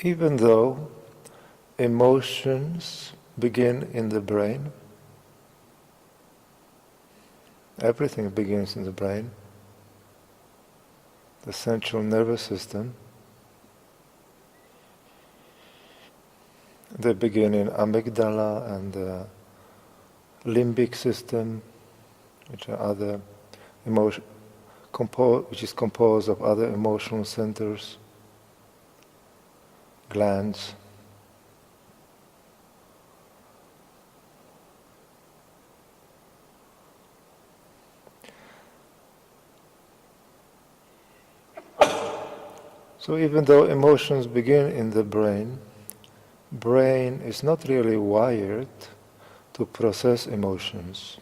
Even though emotions begin in the brain, everything begins in the brain, the central nervous system. They begin in amygdala and the limbic system, which are other which is composed of other emotional centers, glands. So even though emotions begin in the brain is not really wired to process emotions.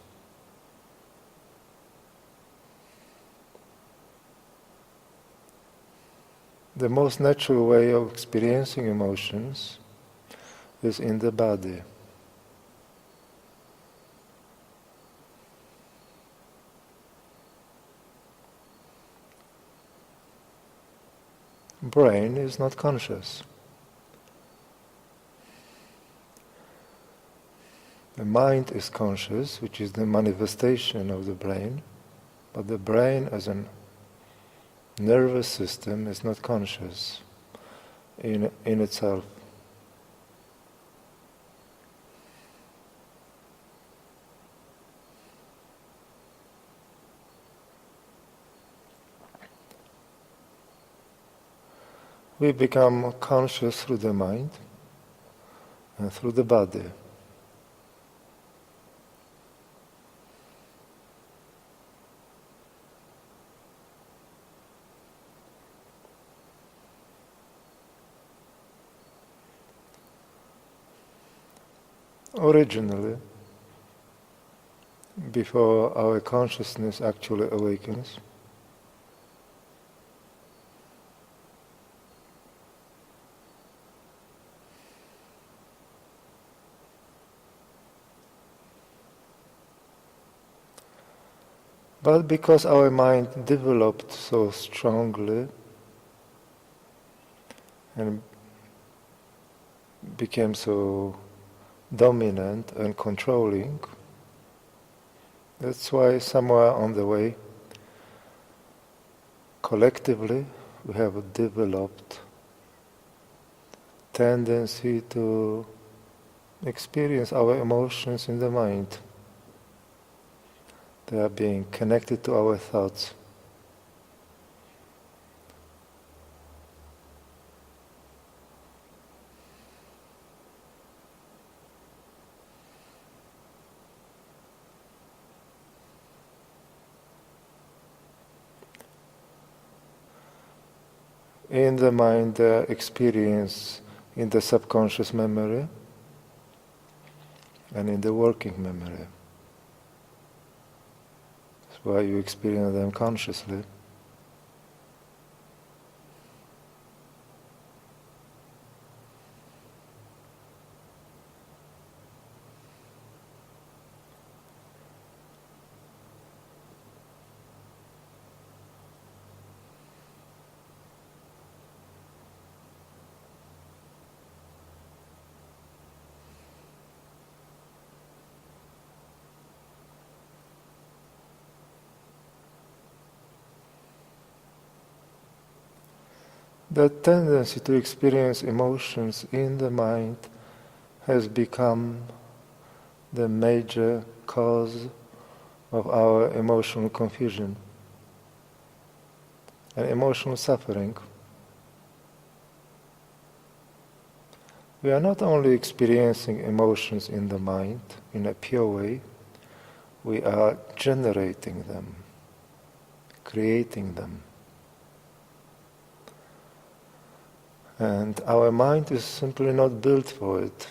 The most natural way of experiencing emotions is in the body. Brain is not conscious. The mind is conscious, which is the manifestation of the brain, but the brain as a nervous system is not conscious in itself. We become conscious through the mind and through the body. Originally, before our consciousness actually awakens, but because our mind developed so strongly and became so dominant and controlling, that's why somewhere on the way, collectively, we have developed tendency to experience our emotions in the mind. They are being connected to our thoughts. In the mind, experience in the subconscious memory and in the working memory. That's why you experience them consciously. The tendency to experience emotions in the mind has become the major cause of our emotional confusion and emotional suffering. We are not only experiencing emotions in the mind in a pure way, we are generating them, creating them. And our mind is simply not built for it.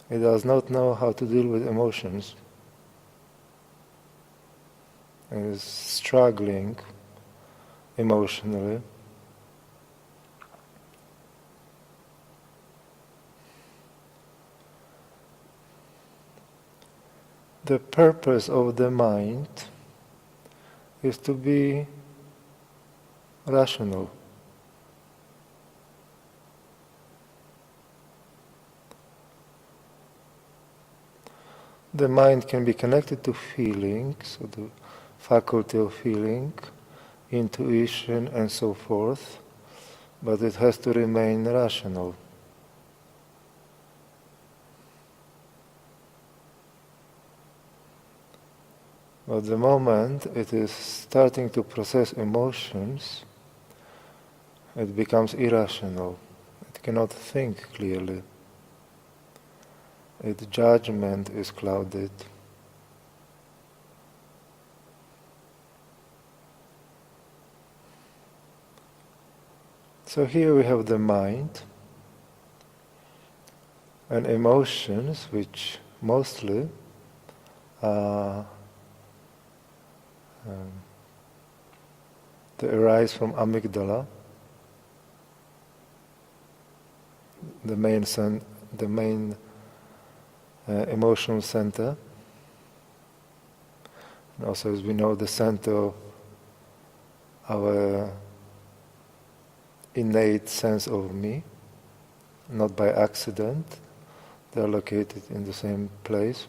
It does not know how to deal with emotions. It is struggling emotionally. The purpose of the mind is to be rational. The mind can be connected to feelings, so the faculty of feeling, intuition and so forth, but it has to remain rational. But the moment it is starting to process emotions, it becomes irrational. It cannot think clearly. Its judgment is clouded. So here we have the mind and emotions, which mostly they arise from amygdala, the main emotional center, and also, as we know, the center of our innate sense of me, not by accident. They are located in the same place.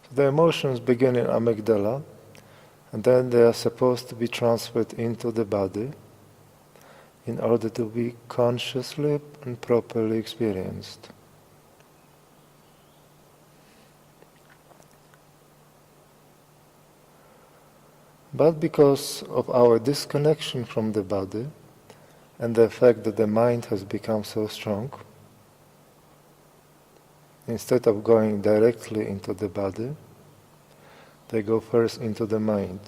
So the emotions begin in amygdala, and then they are supposed to be transferred into the body in order to be consciously and properly experienced. But because of our disconnection from the body and the fact that the mind has become so strong, instead of going directly into the body, they go first into the mind,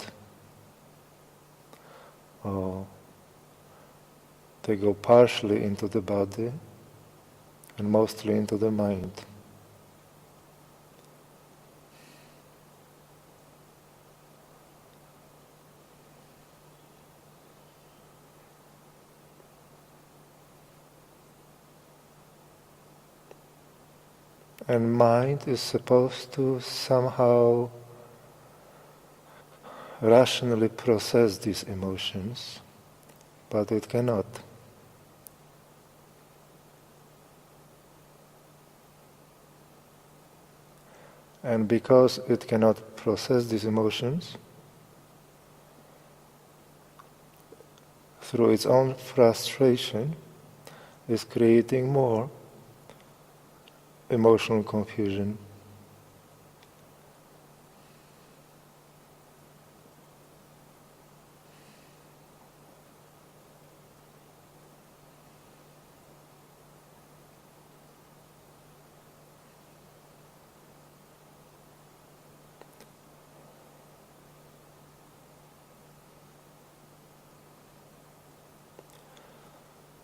or they go partially into the body and mostly into the mind. And mind is supposed to somehow rationally process these emotions, but it cannot. And because it cannot process these emotions, through its own frustration, is creating more emotional confusion.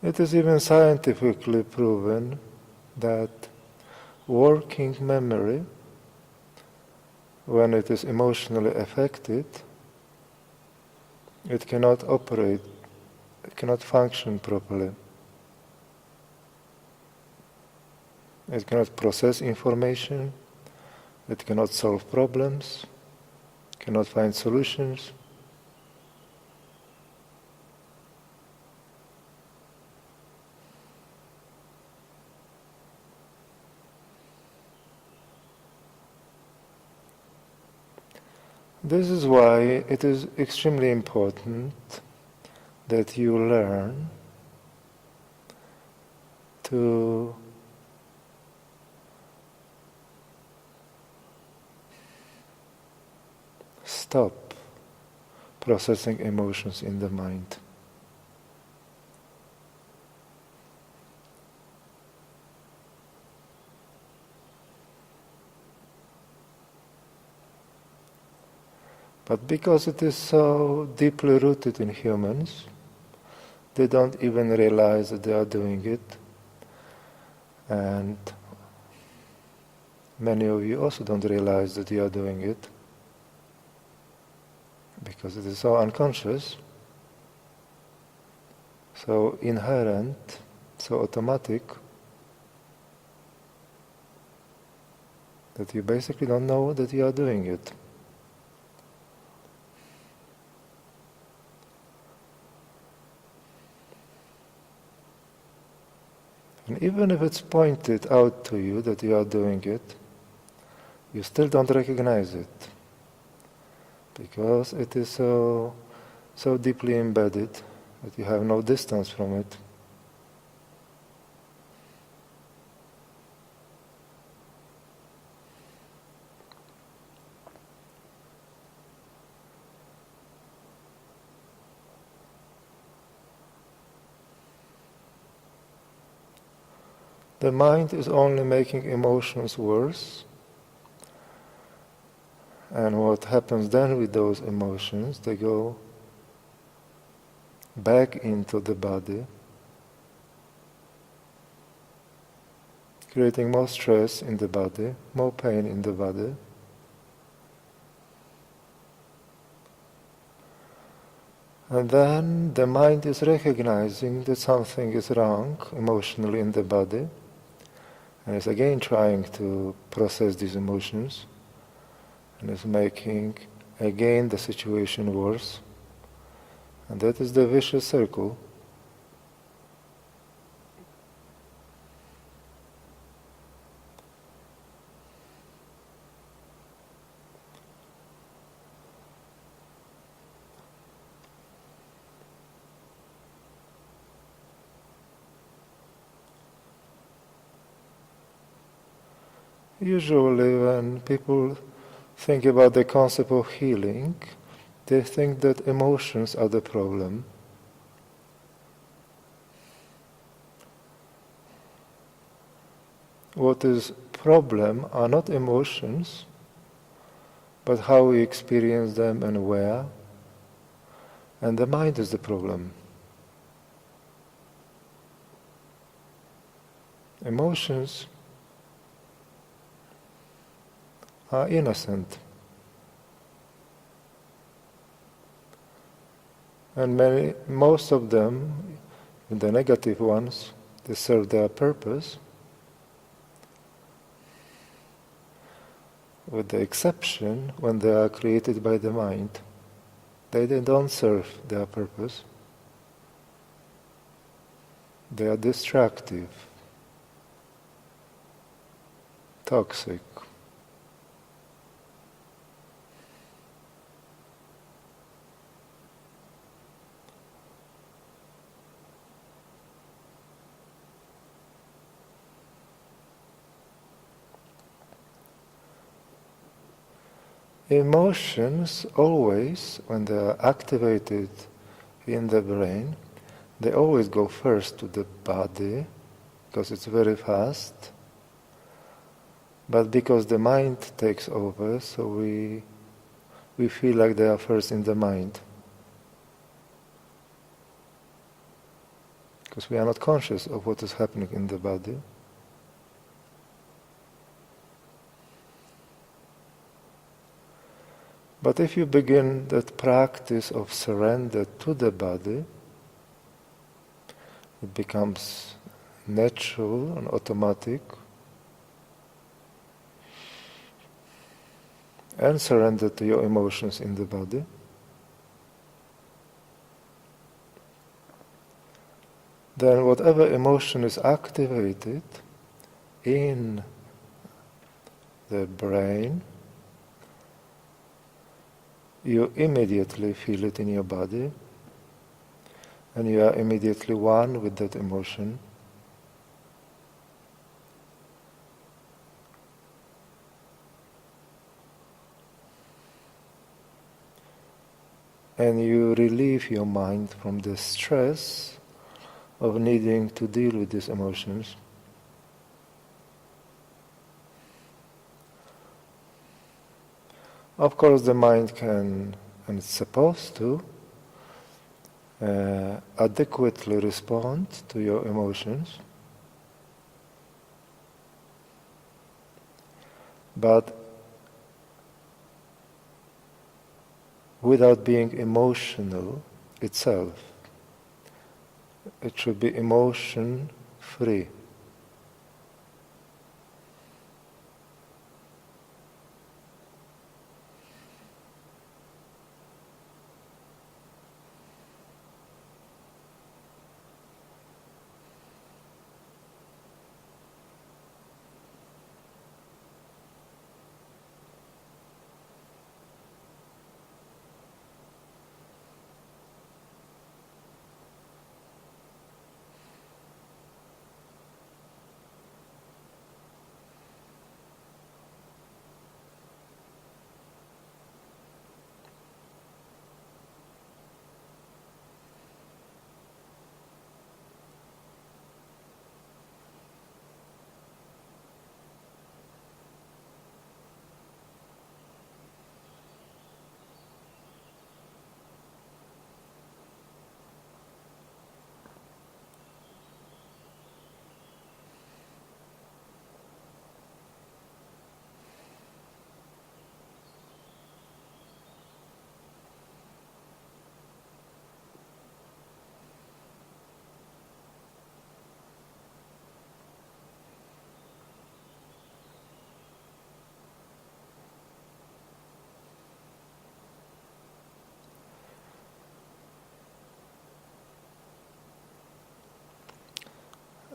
It is even scientifically proven that working memory, when it is emotionally affected, it cannot operate, it cannot function properly. It cannot process information, it cannot solve problems, cannot find solutions. This is why it is extremely important that you learn to stop processing emotions in the mind. But because it is so deeply rooted in humans, they don't even realize that they are doing it. And many of you also don't realize that you are doing it, because it is so unconscious, so inherent so automatic that you basically don't know that you are doing it. And even if it's pointed out to you that you are doing it, you still don't recognize it, because it is so deeply embedded that you have no distance from it. The mind is only making emotions worse, and what happens then with those emotions, they go back into the body, creating more stress in the body, more pain in the body. And then the mind is recognizing that something is wrong emotionally in the body, and is again trying to process these emotions, and is making again the situation worse. And that is the vicious circle. Usually when people think about the concept of healing, they think that emotions are the problem. What is problem are not emotions, but how we experience them and where. And the mind is the problem. Emotions are innocent. And most of them, the negative ones, they serve their purpose, with the exception when they are created by the mind. They don't serve their purpose. They are destructive, toxic. Emotions always, when they are activated in the brain, they always go first to the body, because it's very fast. But because the mind takes over, so we feel like they are first in the mind. Because we are not conscious of what is happening in the body. But if you begin that practice of surrender to the body, it becomes natural and automatic, and surrender to your emotions in the body. Then whatever emotion is activated in the brain, you immediately feel it in your body, and you are immediately one with that emotion. And you relieve your mind from the stress of needing to deal with these emotions. Of course, the mind can, and it's supposed to, adequately respond to your emotions, but without being emotional itself. It should be emotion free.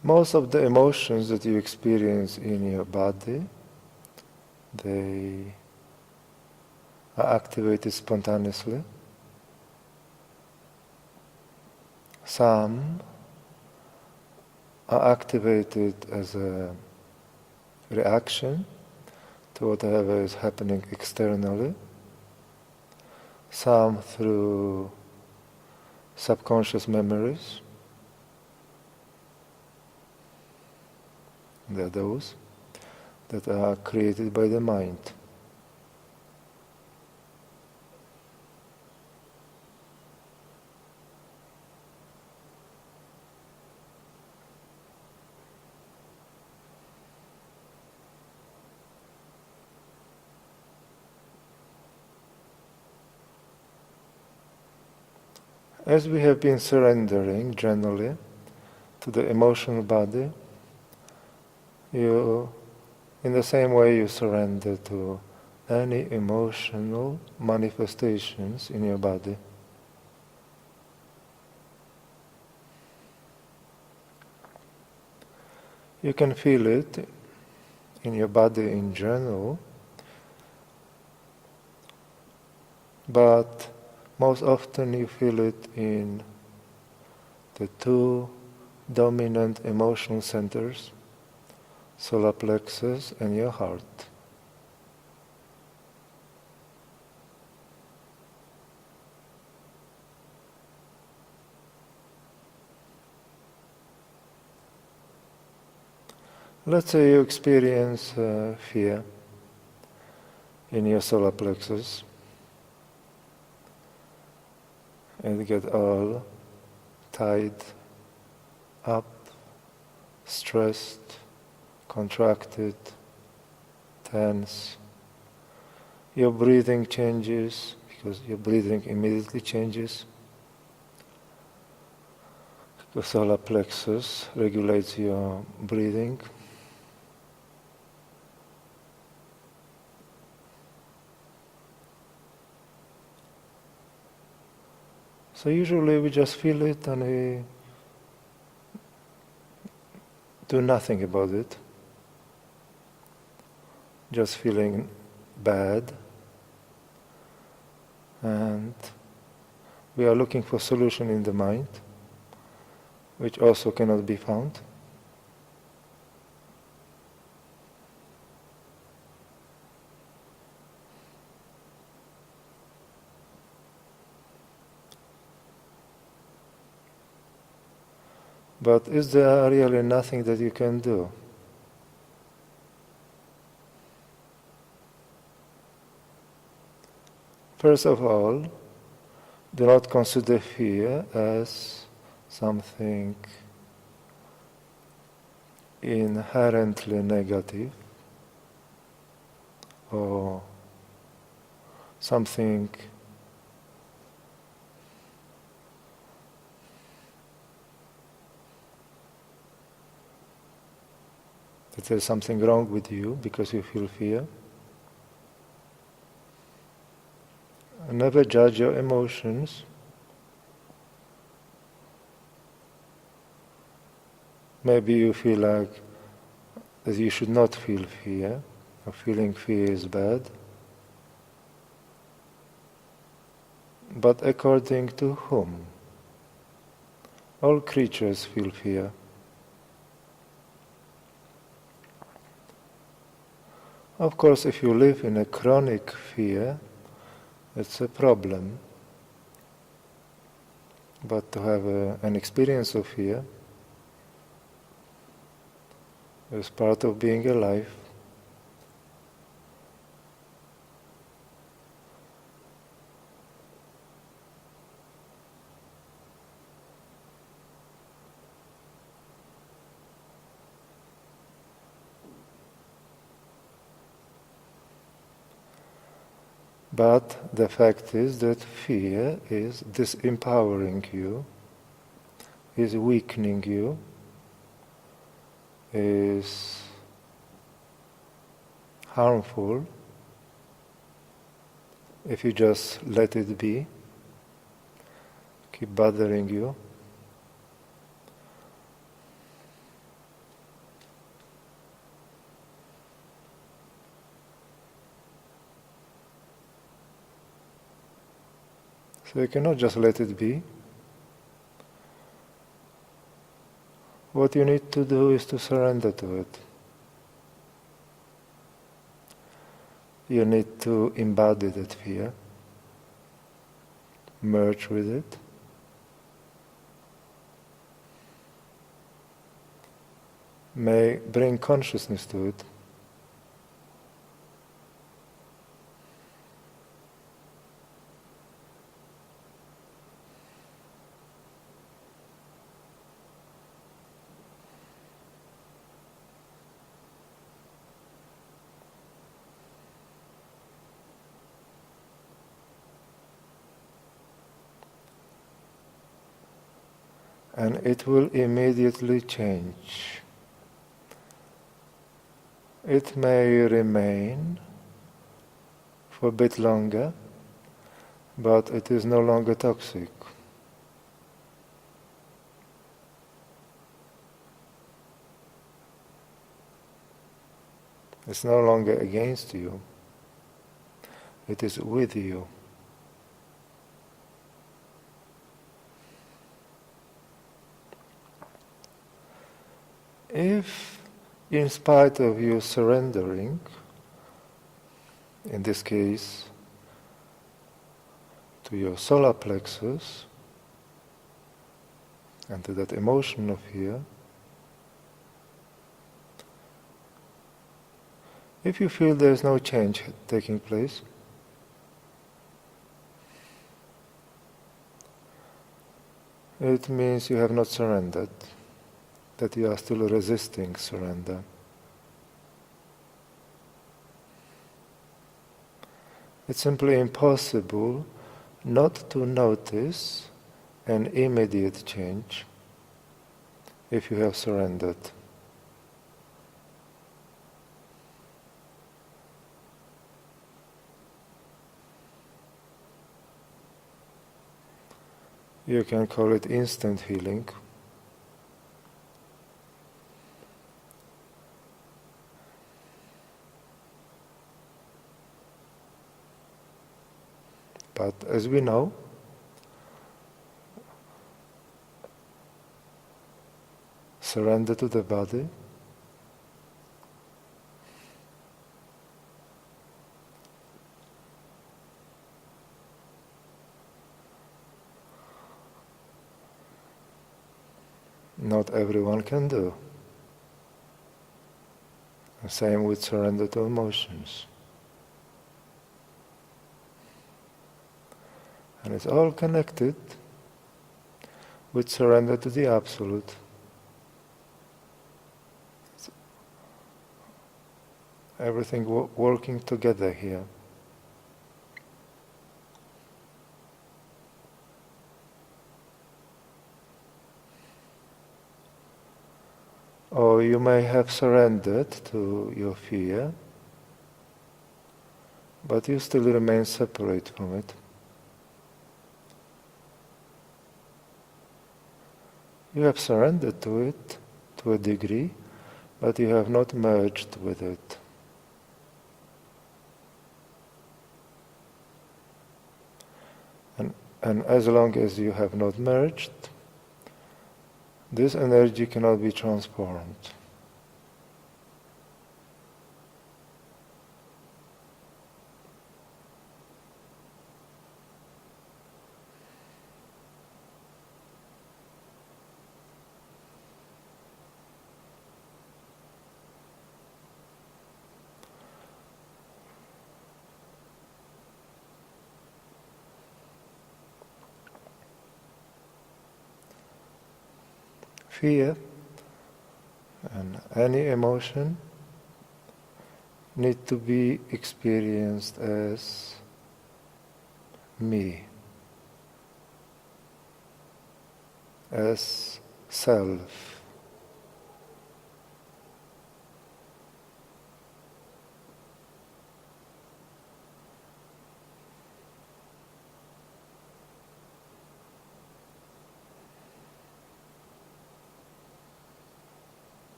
Most of the emotions that you experience in your body, they are activated spontaneously. Some are activated as a reaction to whatever is happening externally. Some through subconscious memories. There are those that are created by the mind. As we have been surrendering generally to the emotional body, you, in the same way you surrender to any emotional manifestations in your body. You can feel it in your body in general, but most often you feel it in the two dominant emotional centers, solar plexus and your heart. Let's say you experience fear in your solar plexus and get all tied up, stressed, contracted, tense. Your breathing changes because your breathing immediately changes. The solar plexus regulates your breathing. So usually we just feel it and we do nothing about it. Just feeling bad. And we are looking for solution in the mind, which also cannot be found. But is there really nothing that you can do? First of all, do not consider fear as something inherently negative or something that there's something wrong with you because you feel fear. And never judge your emotions. Maybe you feel like that you should not feel fear, or feeling fear is bad. But according to whom? All creatures feel fear. Of course, if you live in a chronic fear, it's a problem. But to have an experience of fear is part of being alive. But the fact is that fear is disempowering you, is weakening you, is harmful if you just let it be, keep bothering you. So you cannot just let it be. What you need to do is to surrender to it. You need to embody that fear, merge with it, bring consciousness to it. And it will immediately change. It may remain for a bit longer, but it is no longer toxic. It's no longer against you. It is with you. If, in spite of you surrendering, in this case, to your solar plexus, and to that emotion of fear, if you feel there is no change taking place, it means you have not surrendered, that you are still resisting surrender. It's simply impossible not to notice an immediate change if you have surrendered. You can call it instant healing. But as we know, surrender to the body, not everyone can do. The same with surrender to emotions. And it's all connected with surrender to the Absolute. It's everything working together here. Or you may have surrendered to your fear, but you still remain separate from it. You have surrendered to it to a degree, but you have not merged with it. And as long as you have not merged, this energy cannot be transformed. Fear and any emotion need to be experienced as me, as self.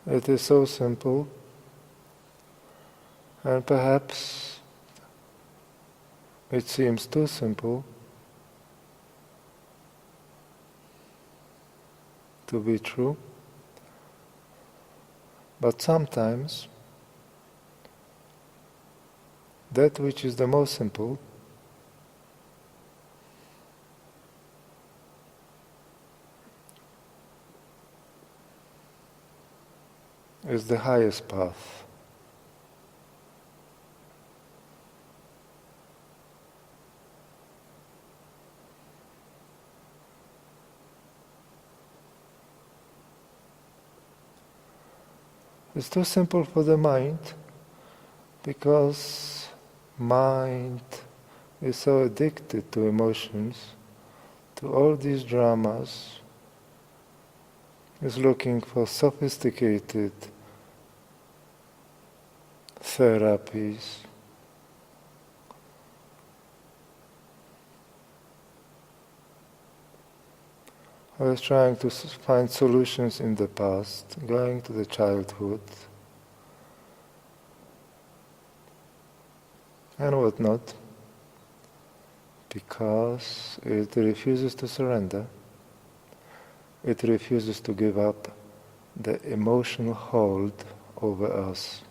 It is so simple, and perhaps it seems too simple to be true, but sometimes that which is the most simple is the highest path. It's too simple for the mind because mind is so addicted to emotions, to all these dramas, is looking for sophisticated therapies, I was trying to find solutions in the past, going to the childhood and whatnot, because it refuses to surrender. It refuses to give up the emotional hold over us.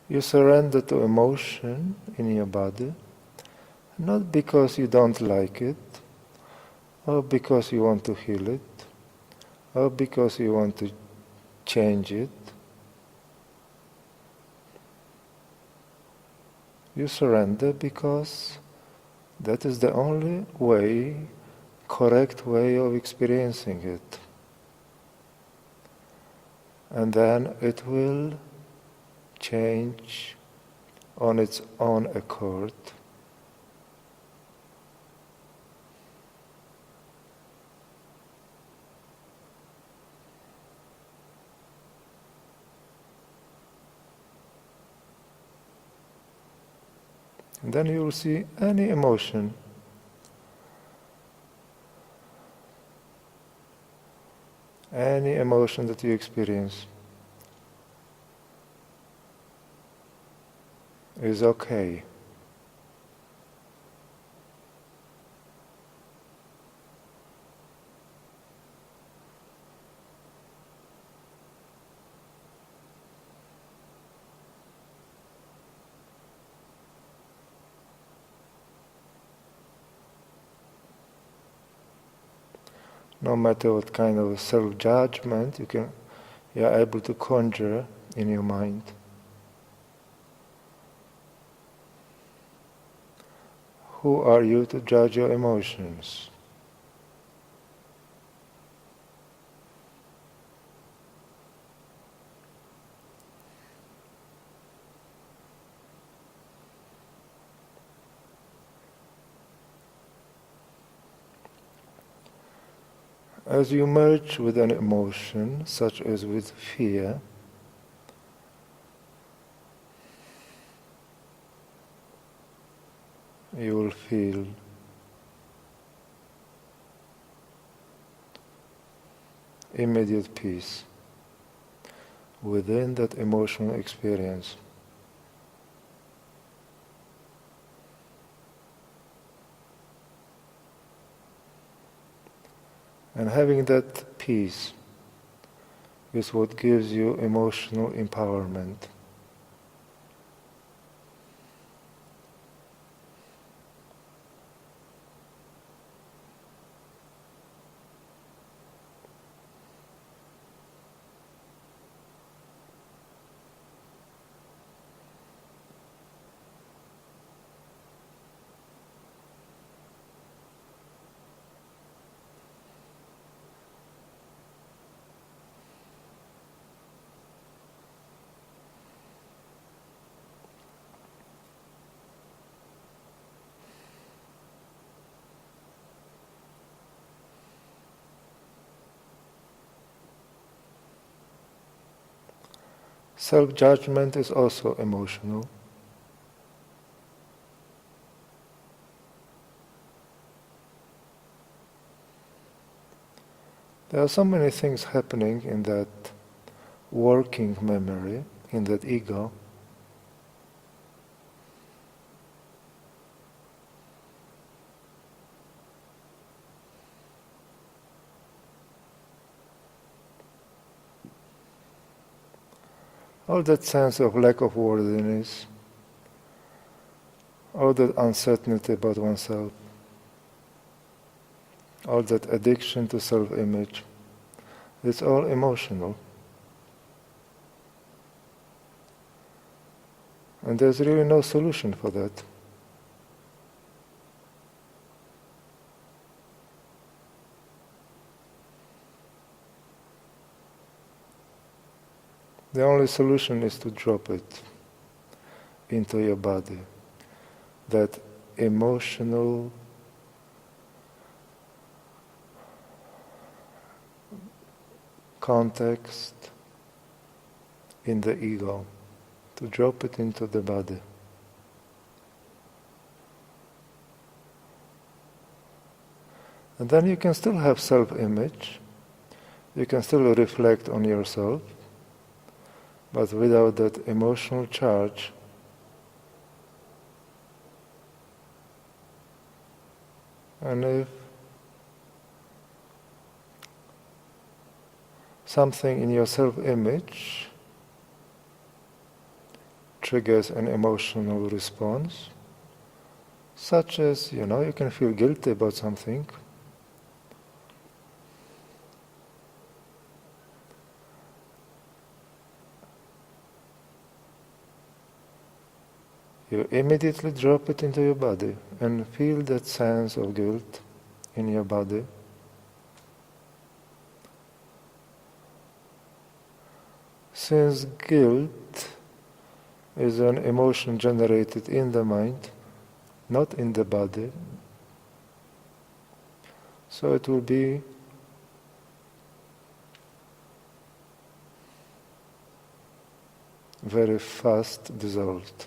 You surrender to emotion in your body, not because you don't like it, or because you want to heal it, or because you want to change it. You surrender because that is the only way, correct way of experiencing it. And then it will change on its own accord. And then you will see any emotion that you experience. is okay. No matter what kind of self-judgment you are able to conjure in your mind. Who are you to judge your emotions? As you merge with an emotion, such as with fear, you will feel immediate peace within that emotional experience. And having that peace is what gives you emotional empowerment. Self-judgment is also emotional. There are so many things happening in that working memory, in that ego. All that sense of lack of worthiness, all that uncertainty about oneself, all that addiction to self-image, it's all emotional. And there's really no solution for that. The only solution is to drop it into your body. That emotional context in the ego, to drop it into the body. And then you can still have self-image, you can still reflect on yourself, but without that emotional charge. And if something in your self-image triggers an emotional response, such as, you can feel guilty about something, you immediately drop it into your body and feel that sense of guilt in your body. Since guilt is an emotion generated in the mind, not in the body, so it will be very fast dissolved.